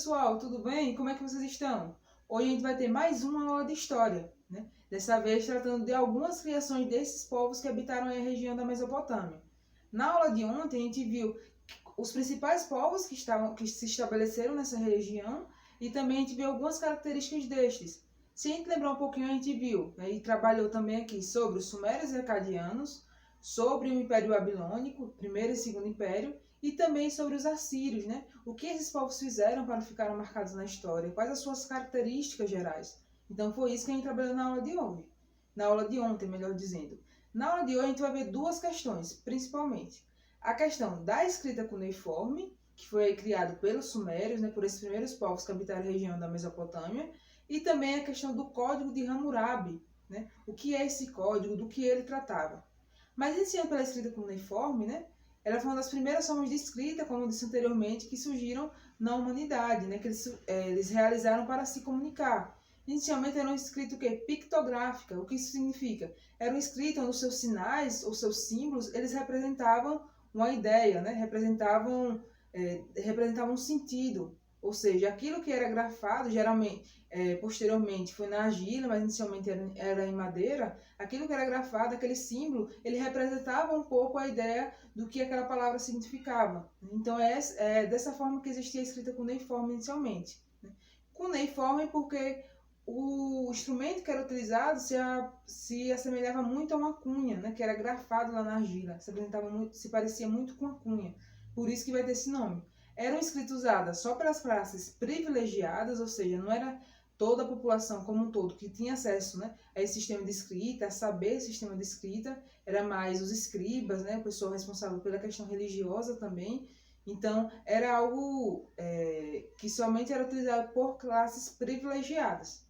pessoal, tudo bem? Como é que vocês estão? Hoje a gente vai ter mais uma aula de história, né? Dessa vez tratando de algumas criações desses povos que habitaram a região da Mesopotâmia. Na aula de ontem a gente viu os principais povos que se estabeleceram nessa região e também a gente viu algumas características destes. Se a gente lembrar um pouquinho, a gente viu, né, e trabalhou também aqui sobre os sumérios e acadianos, sobre o Império Babilônico, primeiro e segundo império, e também sobre os assírios, né? O que esses povos fizeram para ficarem marcados na história, quais as suas características gerais. Então foi isso que a gente trabalhou na aula de hoje, na aula de ontem, melhor dizendo. Na aula de hoje a gente vai ver duas questões, principalmente. A questão da escrita cuneiforme, que foi criado pelos sumérios, né, por esses primeiros povos que habitaram a região da Mesopotâmia, e também a questão do Código de Hammurabi, né? O que é esse código, do que ele tratava. Mas iniciando pela escrita cuneiforme, né? Ela foi uma das primeiras formas de escrita, como eu disse anteriormente, que surgiram na humanidade, né? Que eles realizaram para se comunicar. Inicialmente era uma escrita o quê? Pictográfica. O que isso significa? Era uma escrita onde os seus sinais, ou seus símbolos, eles representavam uma ideia, né? Representavam um sentido. Ou seja, aquilo que era grafado, geralmente, posteriormente foi na argila, mas inicialmente era em madeira, aquilo que era grafado, aquele símbolo, ele representava um pouco a ideia do que aquela palavra significava. Então é dessa forma que existia a escrita cuneiforme inicialmente. Cuneiforme porque o instrumento que era utilizado se assemelhava muito a uma cunha, né, que era grafado lá na argila, se parecia muito com a cunha, por isso que vai ter esse nome. Era uma escrita usada só pelas classes privilegiadas, ou seja, não era toda a população como um todo que tinha acesso, né, a esse sistema de escrita, a saber esse sistema de escrita, era mais os escribas, né, o pessoal responsável pela questão religiosa também. Então, era algo que somente era utilizado por classes privilegiadas.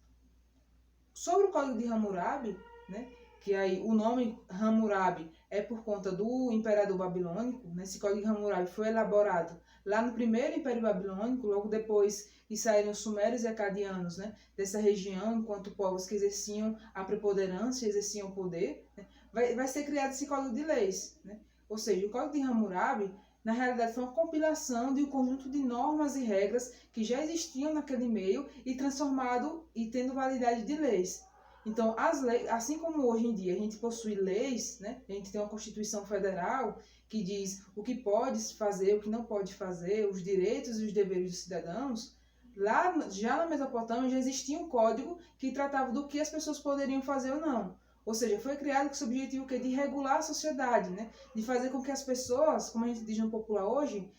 Sobre o Código de Hammurabi, né, que aí o nome Hammurabi é por conta do imperador babilônico, né, esse Código de Hammurabi foi elaborado lá no primeiro Império Babilônico, logo depois que saíram os sumérios e acadianos, né, dessa região, enquanto povos que exerciam a preponderância, exerciam o poder, né, vai ser criado esse Código de Leis. Né? Ou seja, o Código de Hammurabi, na realidade, foi uma compilação de um conjunto de normas e regras que já existiam naquele meio e transformado e tendo validade de leis. Então, as leis, assim como hoje em dia a gente possui leis, né? A gente tem uma Constituição Federal que diz o que pode fazer, o que não pode fazer, os direitos e os deveres dos cidadãos, lá já na Mesopotâmia já existia um código que tratava do que as pessoas poderiam fazer ou não. Ou seja, foi criado com esse objetivo de regular a sociedade, né? De fazer com que as pessoas, como a gente diz no popular hoje,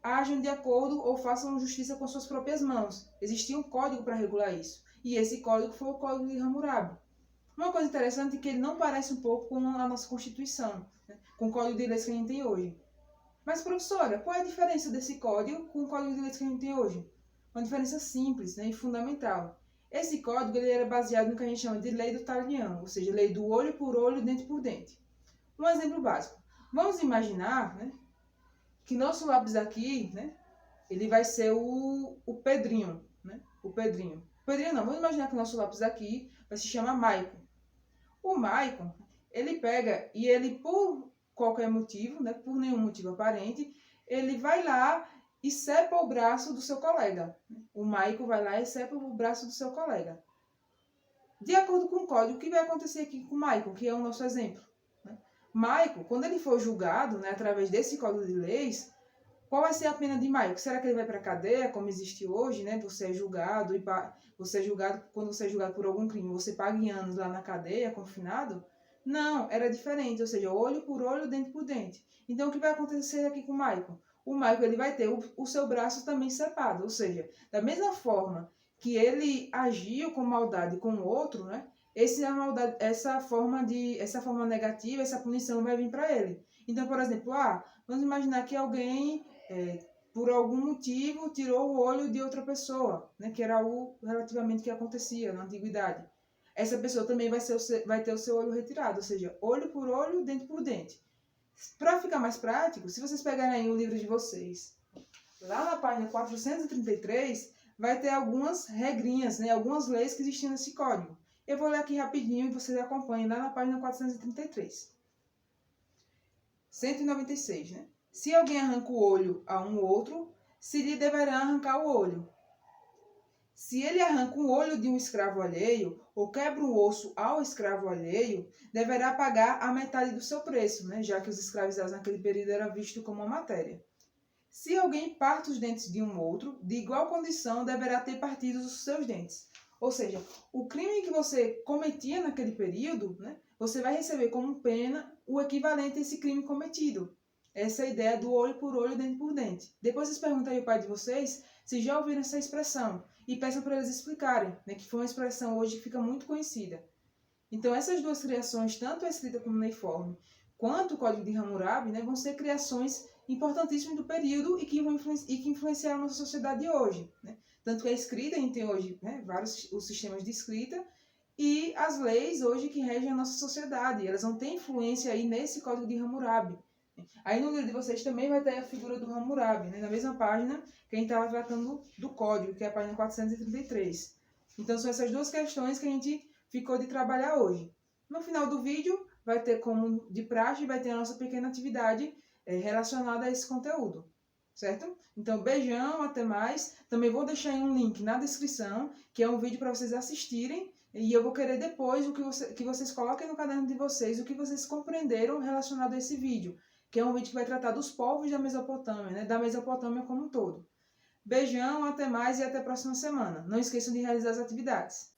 ajam de acordo ou façam justiça com suas próprias mãos. Existia um código para regular isso. E esse código foi o Código de Hammurabi. Uma coisa interessante é que ele não parece um pouco com a nossa Constituição, né? Com o Código de Leis que a gente tem hoje. Mas, professora, qual é a diferença desse código com o Código de Leis que a gente tem hoje? Uma diferença simples, né, e fundamental. Esse código ele era baseado no que a gente chama de lei do talião, ou seja, lei do olho por olho, dente por dente. Um exemplo básico. Vamos imaginar, né, que nosso lápis aqui, né, ele vai ser o Pedrinho, né, o Pedrinho. Pedrinho não, vamos imaginar que o nosso lápis aqui vai se chamar Maicon. O Maicon, ele pega e ele, por qualquer motivo, né, por nenhum motivo aparente, ele vai lá e cepa o braço do seu colega. O Maicon vai lá e cepa o braço do seu colega. De acordo com o código, o que vai acontecer aqui com o Maicon, que é o nosso exemplo? Maicon, quando ele for julgado, né, através desse código de leis, qual vai ser a pena de Maicon? Será que ele vai para a cadeia, como existe hoje, né? Você é julgado quando você é julgado por algum crime, você paga em anos lá na cadeia, confinado? Não, era diferente, ou seja, olho por olho, dente por dente. Então, o que vai acontecer aqui com o Maicon? O Maicon ele vai ter o seu braço também cepado, ou seja, da mesma forma que ele agiu com maldade com o outro, né? Essa forma negativa, essa punição vai vir para ele. Então, por exemplo, vamos imaginar que alguém, por algum motivo, tirou o olho de outra pessoa, né, que era algo relativamente que acontecia na antiguidade. Essa pessoa também vai ter o seu olho retirado, ou seja, olho por olho, dente por dente. Para ficar mais prático, se vocês pegarem aí o livro de vocês, lá na página 433, vai ter algumas regrinhas, né, algumas leis que existiam nesse código. Eu vou ler aqui rapidinho e vocês acompanhem lá na página 433. 196, né? Se alguém arranca o olho a um outro, se lhe deverá arrancar o olho. Se ele arranca o olho de um escravo alheio, ou quebra o osso ao escravo alheio, deverá pagar a metade do seu preço, né? Já que os escravizados naquele período era visto como uma matéria. Se alguém parte os dentes de um outro, de igual condição deverá ter partido os seus dentes. Ou seja, o crime que você cometia naquele período, né, você vai receber como pena o equivalente a esse crime cometido. Essa é a ideia do olho por olho, dente por dente. Depois vocês perguntam aí ao pai de vocês se já ouviram essa expressão e peçam para eles explicarem, né, que foi uma expressão hoje que fica muito conhecida. Então, essas duas criações, tanto a escrita cuneiforme quanto o Código de Hammurabi, né, vão ser criações importantíssimas do período e que influenciaram a nossa sociedade de hoje. Né? Tanto que a escrita, a gente tem hoje, né, vários os sistemas de escrita, e as leis hoje que regem a nossa sociedade. Elas vão ter influência aí nesse Código de Hammurabi. Aí no livro de vocês também vai ter a figura do Hammurabi, né, na mesma página que a gente estava tratando do Código, que é a página 433. Então, são essas duas questões que a gente ficou de trabalhar hoje. No final do vídeo, vai ter, como de praxe, vai ter a nossa pequena atividade relacionada a esse conteúdo, certo? Então, beijão, até mais. Também vou deixar aí um link na descrição, que é um vídeo para vocês assistirem, e eu vou querer depois que vocês coloquem no caderno de vocês o que vocês compreenderam relacionado a esse vídeo, que é um vídeo que vai tratar dos povos da Mesopotâmia, né? Da Mesopotâmia como um todo. Beijão, até mais e até a próxima semana. Não esqueçam de realizar as atividades.